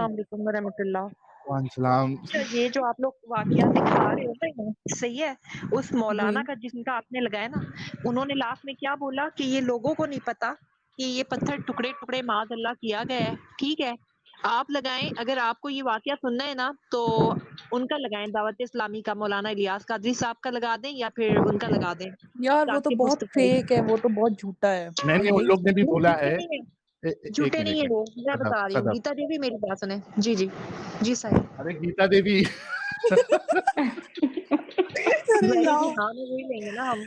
السلام علیکم ورحمۃ اللہ۔ وعلیکم السلام۔ اچھا، یہ جو آپ لوگ واقعہ دکھا رہے ہو نا، صحیح ہے، اس جی مولانا کا جن کا آپ نے لگایا نا، انہوں نے لاسٹ میں کیا بولا کہ یہ لوگوں کو نہیں پتا کہ یہ پتھر ٹکڑے ٹکڑے معاذ اللہ کیا گیا ہے، ٹھیک ہے، آپ لگائیں، اگر آپ کو یہ واقعہ سننا ہے نا تو ان کا لگائیں، دعوت اسلامی کا مولانا الیاس قادری صاحب کا لگا دیں یا پھر ان کا لگا دیں، یار وہ تو ثاقب بہت مصطفی۔ فیک ہے، وہ تو بہت جھوٹا ہے، نہیں میں ان یہی لوگ نے بھی وہ بولا جھوٹے ہے نہیں ہیں، ایک جھوٹے نہیں منٹ ہیں وہ، میں صدف بتا رہی ہوں، صدف گیتا دیوی میری بات سنیں۔ جی جی جی ساحل۔ ارے گیتا دیوی ارے ظاہر جی یار نام ہی وہی لیں گے نا ہم،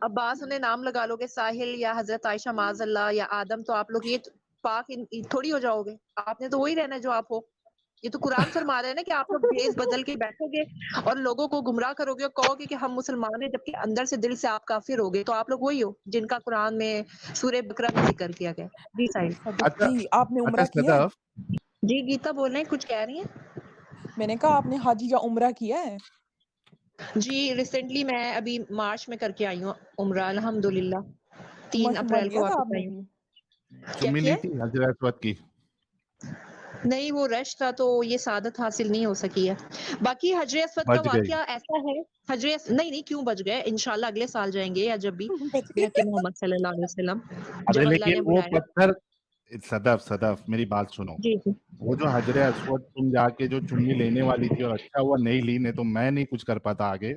اب بعض انہیں نام لگا لو گے ساحل یا حضرت عائشہ معاذ اللہ یا آدم، تو آپ لوگ یہ پاک تھوڑی ہو جاؤ گے، آپ نے تو وہی رہنا ہے جو آپ ہو۔ یہ تو قرآن فرما رہے ہیں نا کہ آپ لوگ بھیس بدل کے بیٹھو گے اور لوگوں کو گمراہ کرو گے اور کہو گے کہ ہم مسلمان ہیں، جبکہ اندر سے دل سے آپ کافر ہو گے، تو آپ لوگ وہی ہو جن کا قرآن میں سورہ بقرہ میں ذکر کیا گیا۔ جی ساحل۔ صدف اچھا جی، آپ نے اچھا عمرہ کیا ہے؟ صدف جی گیتا بول رہے ہیں، کچھ کہہ رہی ہیں؟ میں نے کہا آپ نے حج یا عمرہ کیا ہے؟ جی ریسنٹلی میں ابھی مارچ میں کر کے آئی ہوں عمرہ، الحمدللہ، عمرہ 3 شمرہ اپریل کو لیا تھا آپ واپس نے آئی ہوں۔ بھی؟ کیا چمی کیا لی ہے؟ تھی حضرت اسود کی؟ نہیں وہ رش تھا تو یہ سعادت حاصل نہیں ہو سکی ہے۔ باقی حجر اسود کا بچ گئی؟ واقعہ ایسا ہے، نہیں کیوں بچ گئے، انشاءاللہ اگلے سال جائیں گے یا جب بھی بچ بحق گئے۔ محمد صلی اللہ علیہ وسلم، ارے جب اللہ نے لیکن وہ بلایا۔ پتھر صدف میری بات سنو، جی جی وہ جو حجر اسود تم جا کے جو چمی لینے والی تھی اور اچھا ہوا نہیں لی، نہیں تو میں نہیں کچھ کر پاتا آگے۔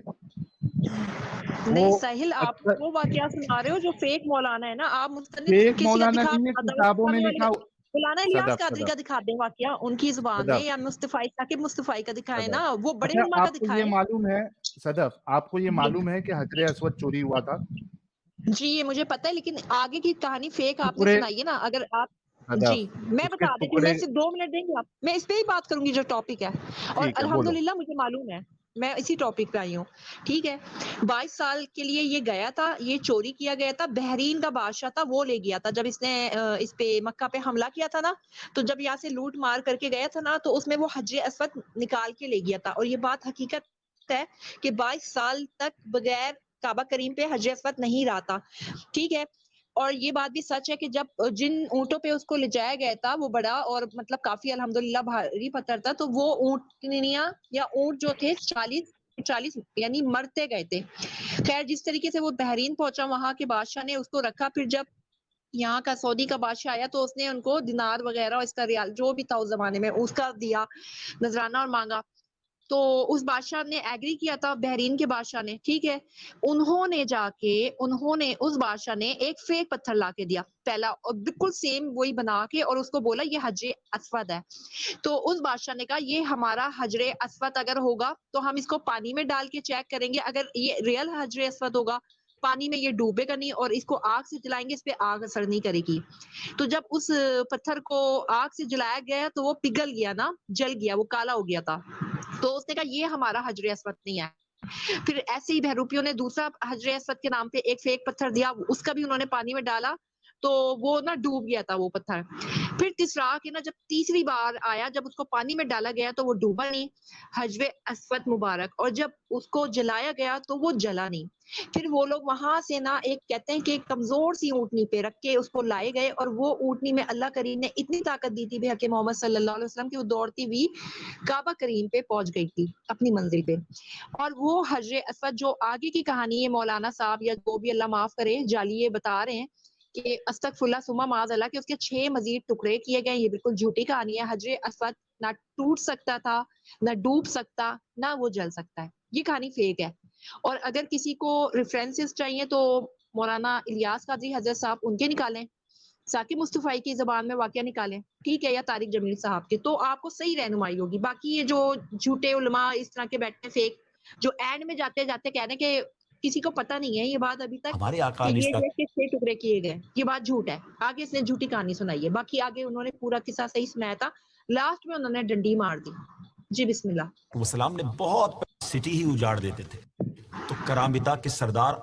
نہیں وہ ساحل، آپ پتھر وہ واقعہ سنا رہے ہو جو فیک مولانا ہے نا، آپ مستند ایک کسی کا مولانا دکھا، نہیں ہے، دعوت کتابوں میں اسلامی والے لکھا کا، مولانا الیاس صدف قادری صدف کا دکھا دیں واقعہ ان کی زبان میں، صدف یا مصطفی ثاقب مصطفی کا دکھائیں صدف نا، وہ بڑے اچھا علماء کا آپ کو یہ دکھائیں۔ معلوم ہے صدف، آپ کو یہ جی معلوم ہے کہ حجر اسود چوری ہوا تھا؟ جی یہ مجھے پتہ ہے، لیکن آگے کی کہانی فیک آپ نے ٹکڑے سنائی ہے نا، اگر آپ صدف جی میں اس کے بتا دیتی ہوں، ٹکڑے، میں صرف 2 منٹ دیں گے آپ، میں اس پہ ہی بات کروں گی جو ٹاپک ہے، اور ٹھیک ہے بولو۔ الحمدللہ مجھے معلوم ہے، میں اسی ٹاپک پہ آئی ہوں، ٹھیک ہے۔ 22 سال کے لیے یہ گیا تھا، یہ چوری کیا گیا تھا، بحرین کا بادشاہ تھا وہ لے گیا تھا، جب اس نے اس پہ مکہ پہ حملہ کیا تھا نا، تو جب یہاں سے لوٹ مار کر کے گیا تھا نا، تو اس میں وہ حجر اسود نکال کے لے گیا تھا، اور یہ بات حقیقت ہے کہ 22 سال تک بغیر کعبہ کریم پہ حجر اسود نہیں رہا تھا، ٹھیک ہے۔ اور یہ بات بھی سچ ہے کہ جب جن اونٹوں پہ اس کو لے جایا گیا تھا، وہ بڑا اور مطلب کافی الحمدللہ بھاری پتھر تھا، تو وہ اونٹنیاں یا اونٹ جو تھے 40 یعنی مرتے گئے تھے۔ خیر جس طریقے سے وہ بحرین پہنچا، وہاں کے بادشاہ نے اس کو رکھا، پھر جب یہاں کا سعودی کا بادشاہ آیا تو اس نے ان کو دینار وغیرہ، اس کا ریال جو بھی تھا اس زمانے میں اس کا دیا نذرانہ اور مانگا، تو اس بادشاہ نے ایگری کیا تھا، بحرین کے بادشاہ نے، ٹھیک ہے۔ انہوں نے اس بادشاہ نے ایک فیک پتھر لا کے دیا پہلا، اور بالکل سیم وہی بنا کے، اور اس کو بولا یہ حجر اسود ہے، تو اس بادشاہ نے کہا یہ ہمارا حجر اسود اگر ہوگا تو ہم اس کو پانی میں ڈال کے چیک کریں گے، اگر یہ ریئل حجر اسود ہوگا پانی میں یہ ڈوبے گا نہیں، اور اس کو آگ سے جلائیں گے اس پہ آگ اثر نہیں کرے گی۔ تو جب اس پتھر کو آگ سے جلایا گیا تو وہ پگھل گیا نا، جل گیا، وہ کالا ہو گیا تھا، تو اس نے کہا یہ ہمارا حجر اسود نہیں ہے۔ پھر ایسے ہی بہروپیوں نے دوسرا حجر اسود کے نام پہ ایک فیک پتھر دیا، اس کا بھی انہوں نے پانی میں ڈالا تو وہ نا ڈوب گیا تھا وہ پتھر۔ پھر تیسرا کہ نا جب تیسری بار آیا، جب اس کو پانی میں ڈالا گیا تو وہ ڈوبا نہیں، حجر اسود مبارک، اور جب اس کو جلایا گیا تو وہ جلا نہیں۔ پھر وہ لوگ وہاں سے نا ایک کہتے ہیں کہ ایک کمزور سی اونٹنی پہ رکھ کے اس کو لائے گئے، اور وہ اونٹنی میں اللہ کریم نے اتنی طاقت دی تھی بحق محمد صلی اللہ علیہ وسلم کی وہ دوڑتی ہوئی کعبہ کریم پہ پہنچ گئی تھی اپنی منزل پہ۔ اور وہ حجر اسود جو آگے کی کہانی ہے، مولانا صاحب یا جو بھی اللہ معاف کرے جعلی یہ بتا رہے ہیں کہ استغفر اللہ ثم معاذ اللہ کہ اس کے 6 مزید ٹکڑے کیے گئے، یہ بالکل جھوٹی کہانی ہے۔ حجر اسود نہ ٹوٹ سکتا تھا، نہ ڈوب سکتا، نہ وہ جل سکتا ہے، یہ کہانی فیک ہے۔ اور اگر کسی کو ریفرنسز چاہیے تو مولانا الیاس قادری حضرت صاحب ان کے نکالیں، ثاقب مصطفی کی زبان میں واقعہ نکالیں، ٹھیک ہے، یا طارق جمیل صاحب کے، تو آپ کو صحیح رہنمائی ہوگی۔ باقی یہ جو جھوٹے علماء اس طرح کے بیٹھے فیک، جو اینڈ میں جاتے جاتے کہہ رہے ہیں کہ کسی کو پتہ نہیں ہے یہ بات ابھی تک ہمارے آقا کہ نے یہ جو 6 ٹکڑے کیے گئے، یہ بات جھوٹ ہے، آگے اس نے جھوٹی کہانی سنائی ہے، باقی آگے انہوں نے پورا قصہ صحیح سنایا تھا، لاسٹ میں انہوں نے ڈنڈی مار دی۔ جی بسم اللہ۔ وسلام نے بہت سٹی ہی اجاڑ دیتے تھے، تو کرامتا کے سردار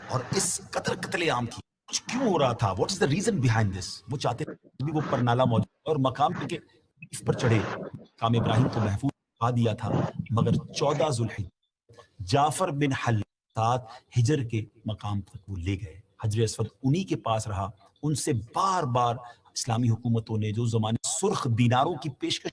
اور اس قدر قتل عام کی کچھ کیوں ہو رہا تھا؟ What is the reason behind this? وہ چاہتے تھے بھی وہ پرنالا موجود اور مقام کے اس پر چڑھے، کام ابراہیم کو محفوظ پا دیا تھا، مگر 14 ذوالحجہ جعفر بن حلات ہجر کے مقام تک وہ لے گئے، حجر اسود انہی کے پاس رہا، ان سے بار بار اسلامی حکومتوں نے جو زمانے سرخ دیناروں کی پیشکش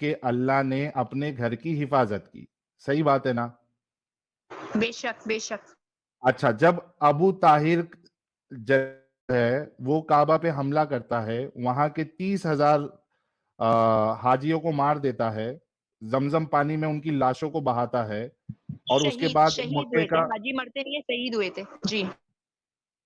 کہ اللہ نے اپنے گھر کی حفاظت کی. صحیح بات ہے نا؟ بے شک بے شک. اچھا، جب ابو طاہر ہے وہ کعبہ پہ حملہ کرتا ہے، وہاں کے 30,000 حاجیوں کو مار دیتا ہے، زمزم پانی میں ان کی لاشوں کو بہاتا ہے، اور اس کے بعد شہید مکے ہوئے تھے. کا حاجی مرتے نہیں ہیں، شہید ہوئے تھے. جی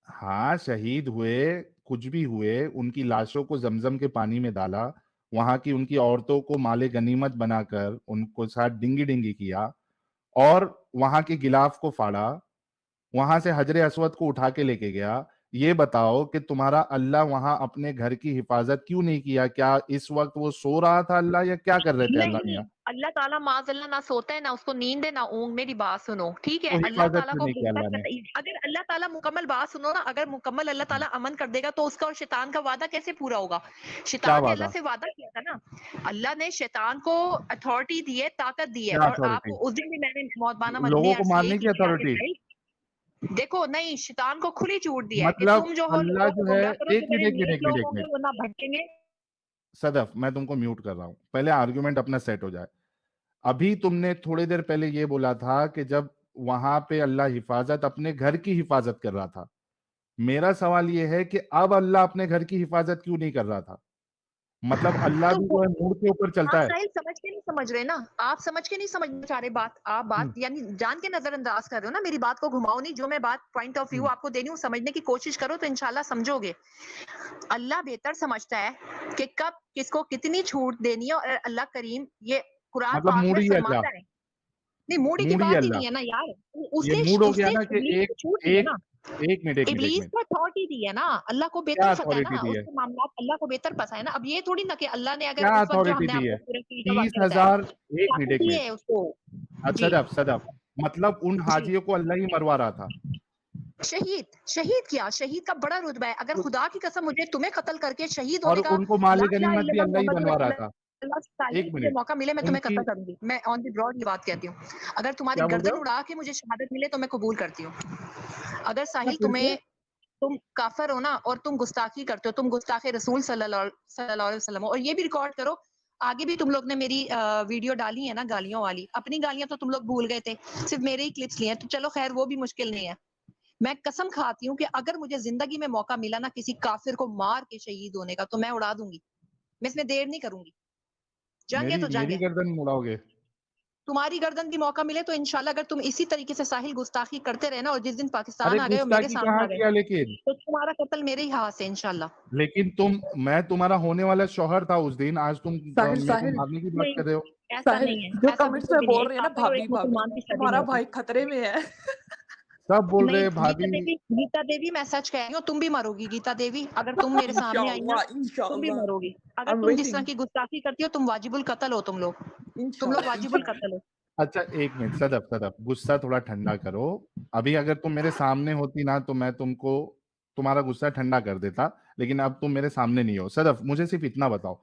ہاں شہید ہوئے، کچھ بھی ہوئے، ان کی لاشوں کو زمزم کے پانی میں ڈالا، وہاں کی ان کی عورتوں کو مال غنیمت بنا کر ان کو ساتھ ڈنگی ڈنگی کیا، اور وہاں کے غلاف کو پھاڑا، وہاں سے حجر اسود کو اٹھا کے لے کے گیا. یہ بتاؤ کہ تمہارا اللہ وہاں اپنے گھر کی حفاظت کیوں نہیں کیا؟ کیا اس وقت وہ سو رہا تھا اللہ، یا کیا کر رہے تھے اللہ میاں؟ نہیں، اللہ تعالیٰ معاذ اللہ نہ سوتا ہے، نہ اس کو نیند ہے، نہ اونگ. میری بات سنو ٹھیک ہے. تو اللہ حفاظت تعالیٰ کیوں کو نہیں کیا اللہ نے؟ اگر اللہ تعالیٰ مکمل بات سنو نا، اگر مکمل اللہ تعالیٰ امن کر دے گا تو اس کا اور شیطان کا وعدہ کیسے پورا ہوگا؟ کیا شیطان نے وعدہ؟ اللہ سے وعدہ کیا تھا نا. اللہ نے شیطان کو اتھارٹی دی ہے، طاقت دی ہے. کیا اور آپ اتھارٹی؟ اس دن بھی میں نے مولانا لوگوں مدنی کو عرض کیے مارنے کی کہ اتھارٹی؟ دیکھو نہیں، شیطان کو کھلی چھوٹ دیا ہے کہ مطلب تم جو ہو اللہ لوگوں کو جو ہے، گمراہ کرو. ایک جو منٹ میرے ایک منٹ نیک ایک منٹ لوگ ایک ہوں منٹ گے وہ نہ بھٹکیں گے. صدف، میں تم کو میوٹ کر رہا ہوں، پہلے آرگیومنٹ اپنا سیٹ ہو جائے. ابھی تم نے تھوڑی دیر پہلے یہ بولا تھا کہ جب وہاں پہ اللہ حفاظت اپنے گھر کی حفاظت کر رہا تھا. میرا سوال یہ ہے کہ اب اللہ اپنے گھر کی حفاظت کیوں نہیں کر رہا تھا؟ مطلب اللہ بھی جو ہے موڑ کے اوپر چلتا آپ ہے. ساحل سمجھ کے نہیں سمجھ رہے نا، آپ سمجھ کے نہیں سمجھنا چاہ رہے بات. آپ بات یعنی جان کے نظر انداز کر رہے ہو نا، میری بات کو گھماؤ نہیں. جو میں بات پوائنٹ آف ویو آپ کو دینی ہوں، سمجھنے کی کوشش کرو تو انشاءاللہ سمجھو گے. اللہ بہتر سمجھتا ہے کہ کب کس کو کتنی چھوٹ دینی ہے، اور اللہ کریم یہ قرآن مطلب پاک میں موڑی ہے اللہ، فرماتا ہے. نہیں، موڑی کی موڑی ہے بات ہی اللہ. نہیں ہے نا یار. یہ موڈ ہو اس گیا نے نا کہ ابلیس ایک کو چھوٹ دی ہے ایک نا. ایک منٹ ایک منٹ ایک ابلیس منٹ کو اتھارٹی دی ہے نا. اللہ کو کیا بہتر پتہ ہے اتھارٹی نا، دی اس ہے؟ کے معاملات اللہ کو بہتر پتہ ہے نا. اب یہ تھوڑی نا کہ اللہ نے اگر کیا اس وقت جو ہم اتھارٹی نے دی آپ ہے؟ کو پورے کی کا واقعہ بتایا 30,000 ایک منٹ طاقت ایک دی منٹ ہے اس کو. جی صدف مطلب ان جی حاجیوں کو اللہ ہی مروا رہا تھا. شہید کیا؟ شہید کا بڑا رتبہ ہے. اگر خدا کی قسم مجھے تمہیں قتل کر کے شہید اور ہونے کا ان کو مال لا الہ غنیمت الا بھی اللہ اللہ ہی محمد بنوا رہا رسول تھا. اللہ صلی ایک مجھے منٹ موقع ملے میں ان تمہیں کی قتل کروں گی. میں آن دی براڈ یہ بات کہتی ہوں. اگر تمہاری کیا بول رہے گردن ہو؟ اڑا کے مجھے شہادت ملے تو میں قبول کرتی ہوں. اگر اچھا، ساحل پھر سے تم کافر ہو نا، اور تم گستاخی کرتے ہو، تم گستاخ رسول صلی اللہ علیہ وسلم ہو. اور یہ بھی ریکارڈ کرو، آگے بھی تم لوگ نے میری ویڈیو ڈالی ہے نا گالیوں والی. اپنی گالیاں تو تم لوگ بھول گئے تھے، صرف میرے ہی کلپس لیے ہیں. تو چلو خیر، وہ بھی مشکل نہیں ہے. میں قسم کھاتی ہوں کہ اگر مجھے زندگی میں موقع ملا نا کسی کافر کو مار کے شہید ہونے کا تو میں اڑا دوں گی. میں اس میں دیر نہیں کروں گی. جنگ ہے تو جنگ میری ہے. گردن مڑاؤ گے؟ تمہاری گردن کی موقع ملے تو انشاءاللہ اگر تم اسی طریقے سے ساحل گستاخی کرتے رہے نا، اور جس دن ارے پاکستان آ گئے اور میرے گستاخی سامنے کہاں آ گئے کیا لیکن تو تمہارا قتل میرے ہی ہاتھ سے انشاءاللہ. لیکن میں تمہارا ہونے والا شوہر تھا اس دن، آج تم ساحل میرے کو ساحل مارنے کی بات نہیں، کر رہے ہو. ایسا ساحل نہیں ہے، جو ایسا کمنٹس بالکل میں بھی نہیں. بول ایک رہے ہیں نا کافر اور بھابھی ایک بھابھی مسلمان کی شادی تمہارا نہیں ہوتی. بھائی خطرے میں ہے. سب بول رہے نہیں، بھابھی. گیتا دیوی میں سچ کہہ رہی ہوں، تم بھی مرو گی. گیتا دیوی اگر تم میرے سامنے آئی نا انشاءاللہ تم بھی انشاءاللہ مرو گی. اگر I'm تم جس طرح waiting. کی گستاخی کرتی ہو تم واجب القتل ہو. تم لوگ انشاءاللہ واجب انشاءاللہ. القتل ہو. اچھا ایک منٹ صدف غصہ تھوڑا ٹھنڈا کرو. ابھی اگر تم میرے سامنے ہوتی نا تو میں تم کو تمہارا غصہ ٹھنڈا کر دیتا، لیکن اب تم میرے سامنے نہیں ہو. صدف مجھے صرف اتنا بتاؤ،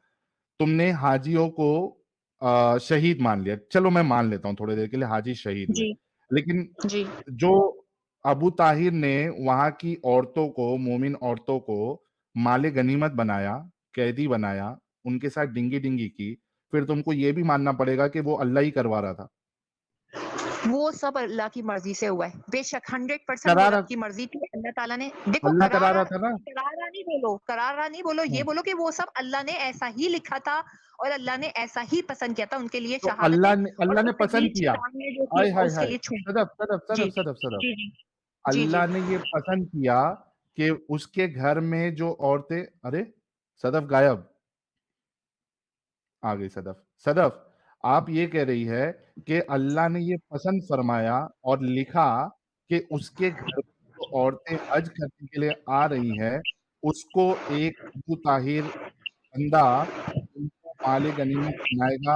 تم نے حاجیوں کو شہید مان لیا، چلو میں مان لیتا ہوں تھوڑی دیر کے لیے حاجی شہید ہوئے، جی لیکن جی جو ابو طاہر نے وہاں کی عورتوں کو، مومن عورتوں کو مال غنیمت بنایا، قیدی بنایا، ان کے ساتھ ڈنگی ڈنگی کی، پھر تم کو یہ بھی ماننا پڑے گا کہ وہ اللہ ہی کروا رہا تھا. وہ سب اللہ کی مرضی سے ہوا ہے. بے شک 100% وہ کرارا رب کی مرضی تھی. اللہ تعالیٰ نے دیکھو اللہ کرا کرارا رہا تھا نا. کرارا نہیں بولو. یہ بولو کہ وہ سب اللہ نے ایسا ہی لکھا تھا اور اللہ نے ایسا ہی پسند کیا تھا ان کے لیے تو شہادتیں. اور اللہ نے اس سے پسند بھی کیا. شیطان نے جو ہائے کی ہائے اس کے ہائے لیے چھوڑ. جی صدف جی جی جی اللہ نے جی یہ پسند کیا کہ اس کے گھر میں جو عورتیں، ارے صدف غائب آ گئی. صدف آپ یہ کہہ رہی ہے کہ اللہ نے یہ پسند فرمایا اور لکھا کہ اس کے گھر میں جو عورتیں حج کرنے کے لیے آ رہی ہیں اس کو ایک ابو طاہر بندہ ان کو مال غنیمت بنائے گا،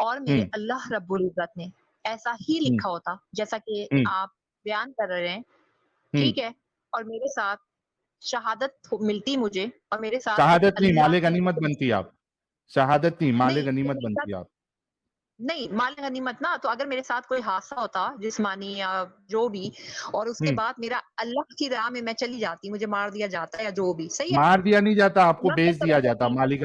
اور میرے اللہ رب العزت نے ایسا ہی لکھا ہوتا جیسا کہ آپ بیان کر رہے ہیں، ٹھیک ہے، اور میرے ساتھ شہادت ملتی مجھے، اور میرے ساتھ شہادت نہیں، اللہ مال کی غنیمت قسم بنتی آپ، شہادت نہیں، مال نہیں غنیمت میرے بنتی ساتھ آپ. نہیں مال غنیمت نا، تو اگر میرے ساتھ کوئی حادثہ ہوتا جسمانی یا جو بھی، اور اس کے بعد میرا اللہ کی راہ میں میں چلی جاتی، مجھے مار دیا جاتا یا جو بھی، صحیح ہے، مار دیا نہیں جاتا، آپ کو اللہ بیچ کو دیا پتہ جاتا ہوتی، مالک.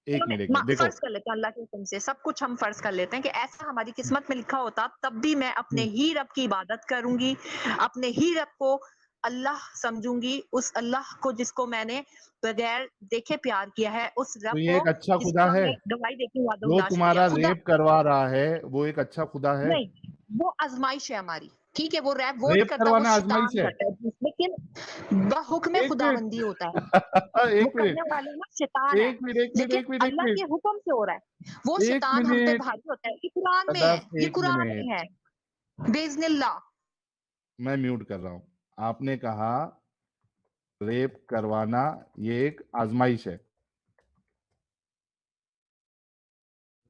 ایک چلو منٹ دیکھو، فرض کر لیتے ہیں اللہ کے حکم سے سب کچھ ہم فرض کر لیتے ہیں کہ ایسا ہماری قسمت میں لکھا ہوتا، تب بھی میں اپنے ہی رب کی عبادت کروں گی، اپنے ہی رب کو اللہ سمجھوں گی، اس اللہ کو جس کو میں نے بغیر دیکھے پیار کیا ہے، اس تو رب یہ کو ایک اچھا جس خدا کو ہم ہے نے گواہی دیتی ہوں وعدہ جو لا شریک تمہارا خدا. ریپ کروا رہا ہے، وہ ایک اچھا خدا ہے؟ نہیں، وہ آزمائش ہے ہماری، ٹھیک ہے، وہ ریپ وہ نہیں ریپ کرتا، وہ کروانا شیطان آزمائش ہے؟ کرتا ہے، لیکن بحکم ایک خدا بندی ہوتا ہے، منٹ وہ ایک منٹ کرنے والے نا شیطان ہے، ایک منٹ ایک منٹ لیکن ایک منٹ ایک اللہ منٹ کے حکم سے ہو رہا ہے، وہ ایک شیطان ہم پہ منٹ بھاری ہوتا ہے، یہ قرآن میں ہے، صدف، یہ ایک قرآن منٹ، میں ہے، باذن اللہ. میں میوٹ کر رہا ہوں. آپ نے کہا ریپ کروانا یہ ایک آزمائش ہے.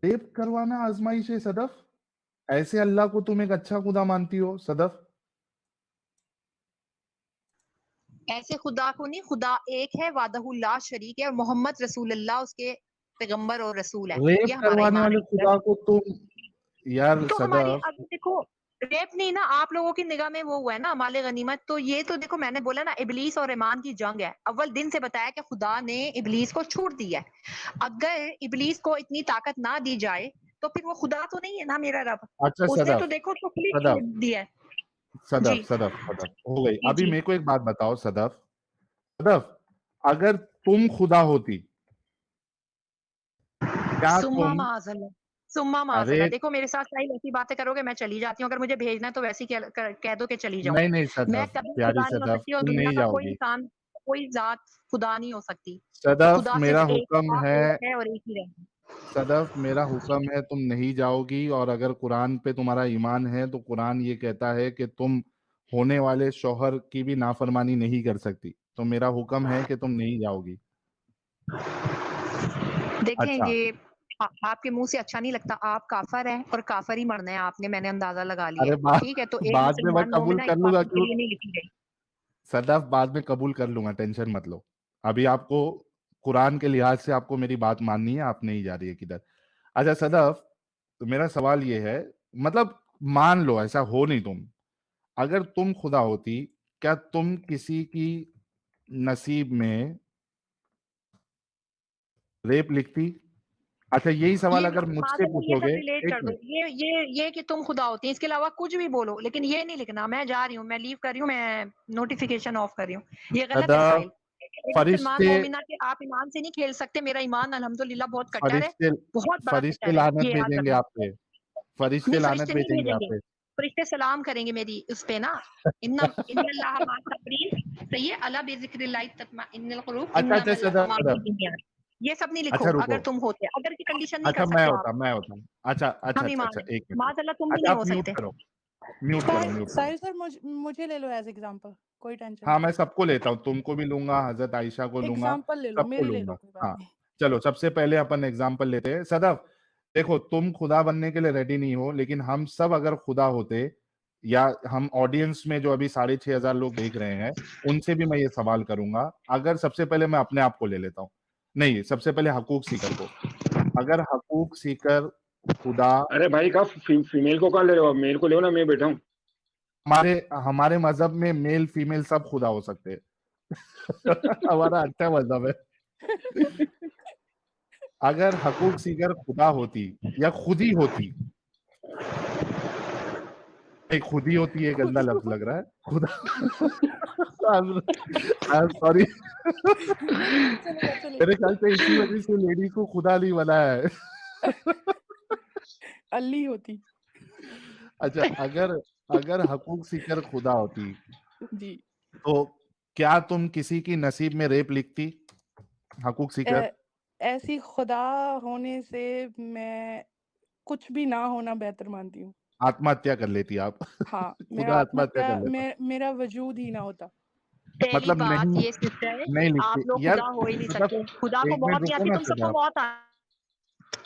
ریپ کروانا آزمائش ہے صدف؟ ایسے اللہ کو تم ایک اچھا خدا مانتی ہو صدف؟ ایسے خدا کو نہیں، خدا ایک ہے، وعدہ لا شریک ہے، اور محمد رسول اللہ اس کے پیغمبر اور رسول ہے، یہ ریپ ہمارا کروانے ایمان والے ہے. خدا کو تم، یار تو ہماری صدف، اب دیکھو ریپ نہیں نا، آپ لوگوں کی نگاہ میں وہ ہوا ہے نا مال غنیمت، تو یہ تو دیکھو میں نے بولا نا ابلیس اور ایمان کی جنگ ہے، اول دن سے بتایا کہ خدا نے ابلیس کو چھوٹ دیا ہے، اگر ابلیس کو اتنی طاقت نہ دی جائے تو پھر وہ خدا تو نہیں ہے نا میرا رب، اچھا اس نے تو صدف، دیکھو ٹکلی چھوڑ صدف، دیا ہے. جی صدف، صدف، صدف ہو گئی. جی ابھی جی میرے کو ایک بات بتاؤ صدف، صدف اگر تم خدا ہوتی، کیا سما تم، معاذ اللہ، سما معاذ ارے اللہ، دیکھو میرے ساتھ صحیح ایسی باتیں کرو گے میں چلی جاتی ہوں، اگر مجھے بھیجنا ہے تو ویسے ہی کہہ دو کہ چلی جاؤں، نہیں نہیں میں صدف، کبھی پیاری خدا نہیں ہو صدف، سکتی، اور تم دنیا نہیں کا جاؤ کوئی گی. انسان کوئی ذات خدا نہیں ہو سکتی، صدف خدا میرا صرف ایک حکم تھا، ہے، ایک ہے اور ایک ہی رہے. صدف میرا حکم ہے، تم نہیں جاؤ گی. اور اگر قرآن پہ تمہارا ایمان ہے تو قرآن یہ کہتا ہے کہ تم ہونے والے شوہر کی بھی نافرمانی نہیں کر سکتی. تو میرا حکم ہے کہ تم نہیں جاؤ گی. دیکھیں اچھا، یہ آپ کے منہ سے اچھا نہیں لگتا، آپ کافر ہیں اور کافر ہی مرنا ہے آپ نے، میں نے اندازہ لگا لیا ارے ہے، ٹھیک ہے، تو ایک بعد میں مسلمان قبول مومنہ کر ایک لوں گا، کافر کے کیوں لیے نہیں لکھی گئی. صدف بعد میں قبول کر لوں گا، ٹینشن مت لو. ابھی آپ کو قرآن کے لحاظ سے آپ کو میری بات ماننی ہے، آپ نہیں جا رہی ہے کدھر. اچھا صدف، تو میرا سوال یہ ہے، مطلب مان لو ایسا ہو نہیں تم، اگر تم خدا ہوتی کیا تم کسی کی نصیب میں ریپ لکھتی؟ اچھا یہی سوال یہ اگر مجھ سے معذ اللہ یہ پوچھو گے، سب ریلیٹ ایک کر دو، منٹ، یہ کہ تم خدا ہوتی ہیں، اس کے علاوہ کچھ بھی بولو لیکن یہ نہیں لکھنا میں جا رہی ہوں، میں لیو کر رہی ہوں، میں نوٹیفیکیشن آف کر رہی ہوں، یہ غلط ہے صدف ساحل. ایک مسلمان فرشتے، مومنہ کہ آپ ایمان سے نہیں کھیل سکتے، میرا ایمان الحمدللہ بہت کٹر ہے، فرشتے بہت بڑا فرشتے کٹر ہے، لعنت یہ یاد بھیجیں گے رکھنا. آپ پہ، فرشتے نہیں لعنت فرشتے نہیں بھیجیں گے بھیجیں آپ گے، پہ. فرشتے سلام کریں گے میری اس پہ نا، ان اللہ مع الصابرین، صحیح ہے، الا بذکر اللہ تطمئن القلوب، اچھا انما صدف، الاعمال صدف بالنیات، یہ سب نہیں لکھو اچھا رکو، اگر تم ہوتے، اگر کی کنڈیشن نہیں اچھا کر میں سکتے آپ، ہوتا، میں ہوتا ہوں. اچھا اچھا ہم اچھا ایمان اچھا ہیں، ایک منٹ معاذ اللہ تم بھی اچھا نہیں آپ ہو میوٹ سکتے. کرو، میوٹ کرو، میوٹ کرو. ساحل سر مجھے لے لو ایز ایگزامپل، کوئی ٹینشن ہاں نہیں. میں سب کو لیتا ہوں، تم کو بھی لوں گا، حضرت عائشہ کو لوں گا، ایگزامپل لے لو، سب کو میری لے لوں لو، گا. کوئی بات ہاں نہیں. چلو سب سے پہلے اپن ایگزامپل لیتے ہیں. صدف دیکھو تم خدا بننے کے لیے ریڈی نہیں ہو، لیکن ہم سب اگر خدا ہوتے، یا ہم آڈینس میں جو ابھی 6,500 لوگ دیکھ رہے ہیں ان سے بھی میں یہ سوال کروں گا. اگر سب سے پہلے میں اپنے آپ کو لے لیتا ہوں، نہیں سب سے پہلے حقوق سیکر کو، اگر حقوق سیکر خدا، ارے بھائی کا فیمیل کو کہاں لے رہے ہو؟ میل کو لے نا، میں بیٹھا ہوں. ہمارے مذہب میں میل فیمیل سب خدا ہو سکتے ہیں. ہمارا اچھا مذہب ہے. اگر حقوق سیکر خدا ہوتی یا خود ہی ہوتی، خود ہی ہوتی ہے خود گندا ہی لفظ لگ رہا ہے خدا، سوری، چلے میرے گا. خیال سے اسی وجہ سے لیڈی کو خدا نہیں بنایا ہے. اللہ ہوتی. اچھا اگر حقوق سیکر خدا ہوتی جی تو کیا تم کسی کی نصیب میں ریپ لکھتی؟ حقوق سیکر ایسی خدا ہونے سے میں کچھ بھی نہ ہونا بہتر مانتی ہوں. آتم ہتیا کر لیتی آپ. ہاں میں خدا آتم آتم ہتیا کر ہتیا، لیتا، میرا وجود ہی نہ ہوتا. پہلی مطلب بات نہیں، یہ سسٹر ہے کہ نہیں لکھتی آپ لوگ یار. خدا ہو ہی نہیں صدف سکتے، خدا کو ایک منٹ موت نہیں رکو آتی، نا تم سب کو صدف، موت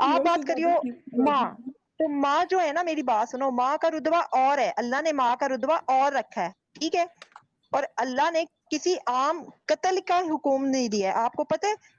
آپ بات کریو ماں، تو ماں جو ہے نا، میری بات سنو، ماں کا رتبہ اور ہے، اللہ نے ماں کا رتبہ اور رکھا ہے، ٹھیک ہے، اور اللہ نے کسی عام قتل کا حکم نہیں دیا ہے، آپ کو پتہ ہے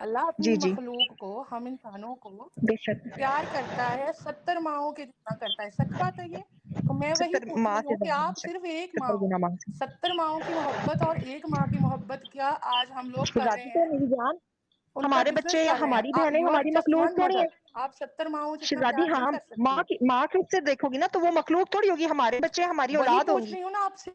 اللہ اپنی جی جی مخلوق کو، ہم انسانوں کو بے شک پیار کرتا ہے 70 ماؤں کے جتنا کرتا ہے. سچ بات ہے یہ. تو میں وہی 70 پوچھ ماں رہی سے ہوں کہ زیادہ، بے آپ شک صرف ایک ماں 70 ہو، گنا ماں سے. 70 ماؤں کی محبت اور ایک ماں کی محبت کیا آج ہم لوگ کر رہے شہزادی تو ہیں؟ میری جان، ان کا ہمارے بزنس بچے یا کر رہے ہیں. ہماری بہنیں یو آر ہماری جسٹ مخلوق ون تھوڑی مدر. ہے. آپ 70 ماؤں جتنا شہزادی پیار نہیں ہاں، کر سکتی. ماں کی سے دیکھو گی نا تو وہ مخلوق تھوڑی ہوگی، ہمارے بچے ہماری وہی اولاد ہوں پوچھ گی. رہی ہوں نا. آپ صرف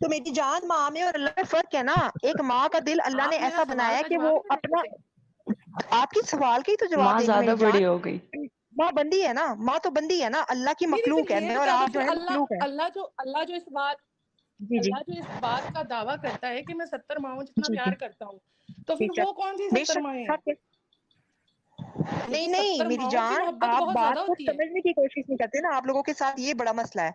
تو میری جان، ماں میں اور اللہ میں فرق ہے نا. ایک ماں کا دل اللہ نے آپ میرا ایسا سوال بنایا کا کہ جواب وہ ہی نہیں اپنا، دیتے. آپ کی سوال کی تو جواب ماں دے گی زیادہ میری جان. بڑی ہو گئی. ماں بندی ہے نا، ماں تو بندی ہے نا، اللہ کی نہیں پھر مخلوق ہے یہ میں اور بتا دو آپ جو پھر ہے مخلوق ہے. اللہ جو اس بات جی جی اللہ جو اس بات کا دعویٰ کرتا ہے کہ میں 70 ماؤں جتنا جی جی پیار کرتا ہوں، تو بے پھر شک وہ کون سی بے 70 شک مائیں ہیں؟ حق ہے. کیونکہ نہیں نہیں 70 میری ماؤں کی جان، محبت آپ بہت زیادہ بات کو ہوتی ہے. سمجھنے کی کوشش نہیں کرتے نا. آپ لوگوں کے ساتھ یہ بڑا مسئلہ ہے.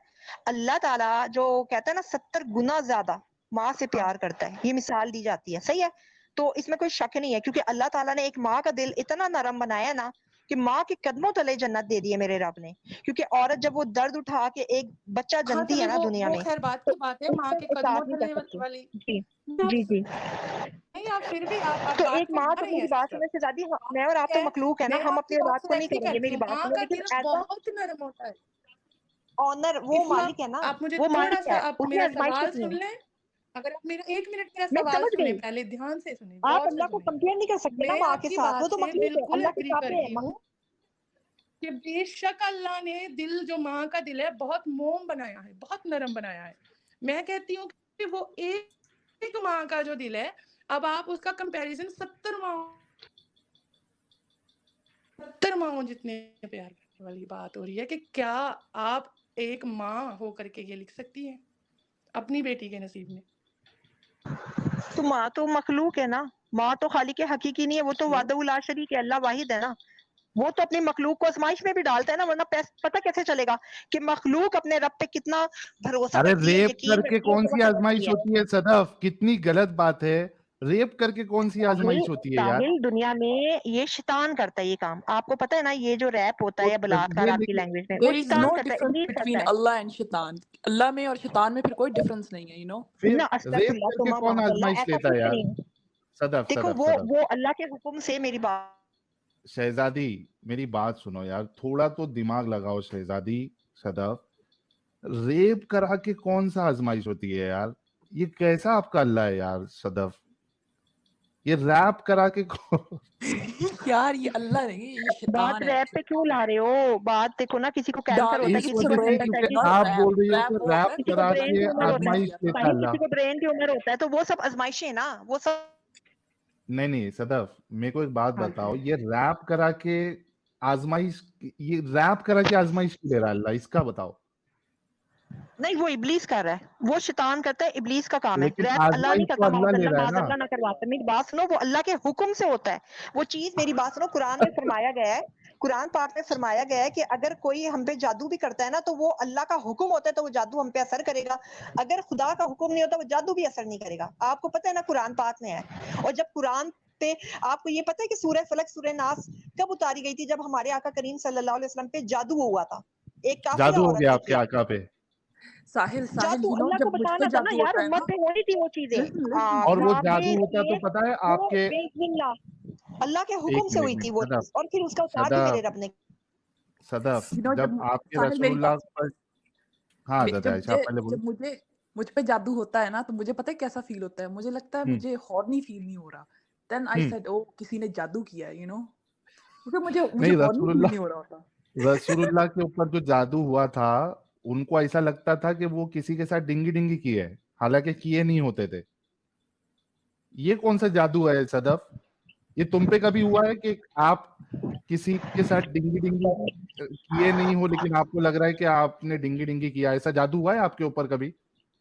اللہ تعالیٰ جو کہتا ہے نا 70 گنا زیادہ ماں سے پیار کرتا ہے، یہ مثال دی جاتی ہے، صحیح ہے. تو اس میں کوئی شک نہیں ہے، کیونکہ اللہ تعالیٰ نے ایک ماں کا دل اتنا نرم بنایا ہے نا کہ ماں کے قدموں تلے جنت دے دی ہے میرے رب نے. کیونکہ عورت جب وہ درد اٹھا کے ایک بچہ ہاں جنتی چلے ہے نا دنیا وہ میں، خیر بات تو کی بات ہے اس ماں پر کے قدموں اطاعت نہیں تلے کر سکتے. والی. جی آپ جی جی. نہیں، آپ پھر بھی آپ تو بات ایک کو ماں بتا تو رہی ہیں میری بات سسٹر. سننے سے زیادہ، میں اور آپ تو مخلوق ہے نا، میں ہم آپ کی اپنی بات اولاد سے کو نہیں ایگری کریں گے، کرتی میری ہوں. بات ماں سنو. کا لیکن دل ایسا بہت نرم ہوتا ہے. آنر وہ اسلام مالک ہے نا، آپ مجھے وہ تھوڑا مالک سا ہے، آپ اس میں میرا آزمائش سوال ہوتی سن ہے. لیں. اگر آپ میرا 1 منٹ میرا میں سوال سمجھ سنیں، گئی. پہلے دھیان سے سنیں، آپ غور سے اللہ کو سنیں. کمپیئر نہیں کر سکتے نا میں ماں آپ کے کی ساتھ، وہ بات تو سے مخلوق ہے، بالکل اللہ کے ایگری تابع کرتی ہے. ہوں کہ بے شک اللہ نے دل جو ماں کا دل ہے بہت موم بنایا ہے، بہت نرم بنایا ہے. میں کہتی ہوں کہ وہ ایک ماں کا جو دل ہے، اب آپ اس کا کمپیریزن 70 ماؤں جتنے پیار کرنے والی بات ہو رہی ہے کہ کیا آپ ایک ماں ہو کر کے یہ لکھ سکتی ہیں اپنی بیٹی کے نصیب میں؟ تو ماں تو مخلوق ہے نا، ماں تو خالق حقیقی نہیں ہے، وہ تو کیوں؟ وحدہ لا شریک ہے، اللہ واحد ہے نا. وہ تو اپنی مخلوق کو آزمائش میں بھی ڈالتا ہے نا، ورنہ پتہ کیسے چلے گا کہ مخلوق اپنے رب پہ کتنا بھروسہ ارے کرتی ہے، ریپ یقین کر کے کرتی ہے، کون سی توکل آزمائش کرتی ہے. ہوتی ہے صدف؟ کتنی غلط بات ہے. ریپ کر کے کون سی آزمائش ہوتی ہے یار؟ ساحل دنیا میں یہ شیطان کرتا ہے یہ کام. آپ کو پتہ ہے نا، یہ جو ریپ ہوتا ہے یا بلاکار یہ آپ کی لیکن لینگویج میں، وہ There is شیطان no کرتا ہے، difference ابلیس between کرتا ہے. Allah and Shaitan. اللہ میں اور شیطان میں پھر کوئی ڈفرنس نہیں ہے, پھر نہ استغفر ریپ اللہ کر کے ثم کون معاذ اللہ، آزمائش ایسا لیتا ہے کچھ یار؟ نہیں ہے. صدف دیکھو صدف صدف وہ اللہ کے حکم سے، میری بات شہزادی میری بات سنو یار، تھوڑا تو دماغ لگاؤ شہزادی. صدف ریپ کرا کے کون سا آزمائش ہوتی ہے یار؟ یہ کیسا آپ کا اللہ ہے یار صدف؟ یہ ریپ کرا کے یار یہ اللہ نہیں, یہ بات شیطان ہے. ریپ پہ کیوں لا رہے ہو؟ بات دیکھو نا، کسی کو کینسر ہوتا ہے، Darling, اس کسی it's کو وجہ سے ہارٹ brain اٹیک، کیونکہ not آپ rap. بول رہی ہو Rap کہ وہ ہوتا ہے ریپ کسی جو کو کرا برین کے ٹیومر ہوتا آزمائش ہے لیتا بھائی، اللہ. کسی کو برین ٹیومر ہوتا ہے، تو وہ سب آزمائشیں ہیں نا، وہ سب. نہیں صدف میرے کو ایک بات بتاؤ، یہ ریپ کرا کے آزمائش، یہ ریپ کرا کے آزمائش کیوں لے رہا ہے اللہ؟ اس کا بتاؤ. نہیں، وہ ابلیس کر رہا ہے، وہ شیطان کرتا ہے، ابلیس کا کام ہے. لیکن ریپ اللہ نہیں آزمائش تو کرتا، اللہ لے رہا ہے معاذ نا. اللہ نہ کرواتا. میری بات سنو، وہ اللہ کے حکم سے ہوتا ہے وہ چیز. میری بات سنو، قرآن میں فرمایا گیا ہے، قرآن پاک میں فرمایا گیا ہے کہ اگر کوئی ہم پہ جادو بھی کرتا ہے نا، تو وہ اللہ کا حکم ہوتا ہے تو وہ جادو ہم پہ اثر کرے گا. اگر خدا کا حکم نہیں ہوتا وہ جادو بھی اثر نہیں کرے گا. آپ کو پتہ ہے نا قرآن پاک میں ہے. اور جب قرآن پہ آپ کو یہ پتہ ہے کہ سورہ فلق سورہ ناس کب اتاری گئی تھی؟ جب ہمارے آقا کریم صلی اللہ علیہ وسلم پہ جادو ہوا تھا، ایک کافرہ جادو ہو عورت گیا نے آپ کے کیا. آقا پہ. ساحل جادو you know, اللہ کو جب مجھ پہ بتانا تھا نا جادو یار، ہوتا ہے نا, امت پہ ہونی تھی وہ چیزیں. listen, اور وہ کعبے جادو ہوتا کے تو پتا ہے وہ آپ کے. بسم اللہ، اللہ کے ایک حکم سے ہوئی تھی منٹ وہ صدف چیز، اور پھر اس کا اتار بھی میرے صدف رب نے. صدف you know, جب جب آپ کے ساحل رسول میری اللہ بات, پر. ہاں حضرت عائشہ پہلے بولو. جب مجھ پہ جادو ہوتا ہے نا, تو مجھے پتہ ہے کیسا فیل ہوتا ہے. مجھے لگتا ہے مجھے ہارنی فیل نہیں ہو رہا. دین آئی سیڈ او کسی نے جادو کیا ہے, کیونکہ مجھے نہیں، ہارنی فیل نہیں ہو رہا ہوتا. رسول اللہ کے اوپر جو جادو ہوا تھا ان کو ایسا لگتا تھا کہ وہ کسی کے ساتھ ڈنگی ڈنگی کیے ہیں، حالانکہ کیے نہیں ہوتے تھے. یہ کون سا جادو ہے صدف؟ یہ تم پہ کبھی ہوا ہے کہ آپ کسی کے ساتھ ڈنگی ڈنگی کیے نہیں ہو لیکن آپ کو لگ رہا ہے کہ آپ نے ڈنگی ڈنگی کیا؟ ایسا جادو ہوا ہے آپ کے اوپر کبھی؟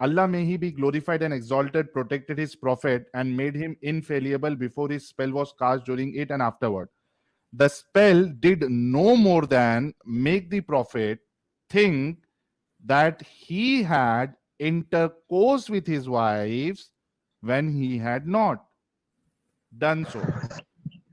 Allah, may he be glorified and exalted, protected his prophet and made him infallible before his spell was cast, during it and afterward. The spell did no more than make the prophet think that he had intercourse with his wives when he had not done so.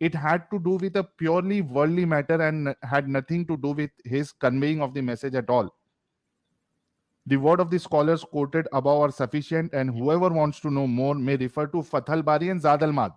It had to do with a purely worldly matter and had nothing to do with his conveying of the message at all. The word of the scholars quoted above are sufficient, and whoever wants to know more may refer to Fath al-Bari and Zad al-Mad.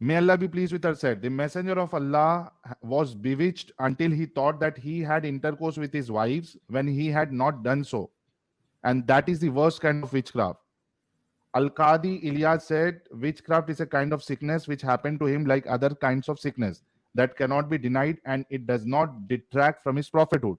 may Allah be pleased with her, said, the messenger of Allah was bewitched until he thought that he had intercourse with his wives when he had not done so, and that is the worst kind of witchcraft. Al-Qadi Ilyas said, witchcraft is a kind of sickness which happened to him like other kinds of sickness that cannot be denied, and it does not detract from his prophethood.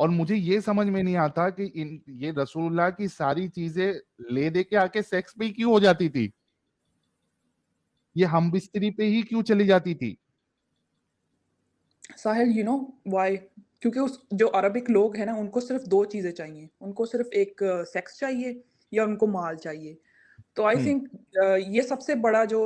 اور مجھے یہ سمجھ میں نہیں آتا کہ یہ رسول اللہ کی ساری چیزیں لے دے کے آ کے سیکس پہ ہی کیوں ہو جاتی تھی, یہ ہم بستری پہ ہی کیوں چلی جاتی تھی؟ ساحل یو نو وائی، کیونکہ اس جو عربک لوگ ہیں نا ان کو صرف دو چیزیں چاہیے، ان کو صرف ایک سیکس چاہیے یا ان کو مال چاہیے. تو آئی تھنک یہ سب سے بڑا جو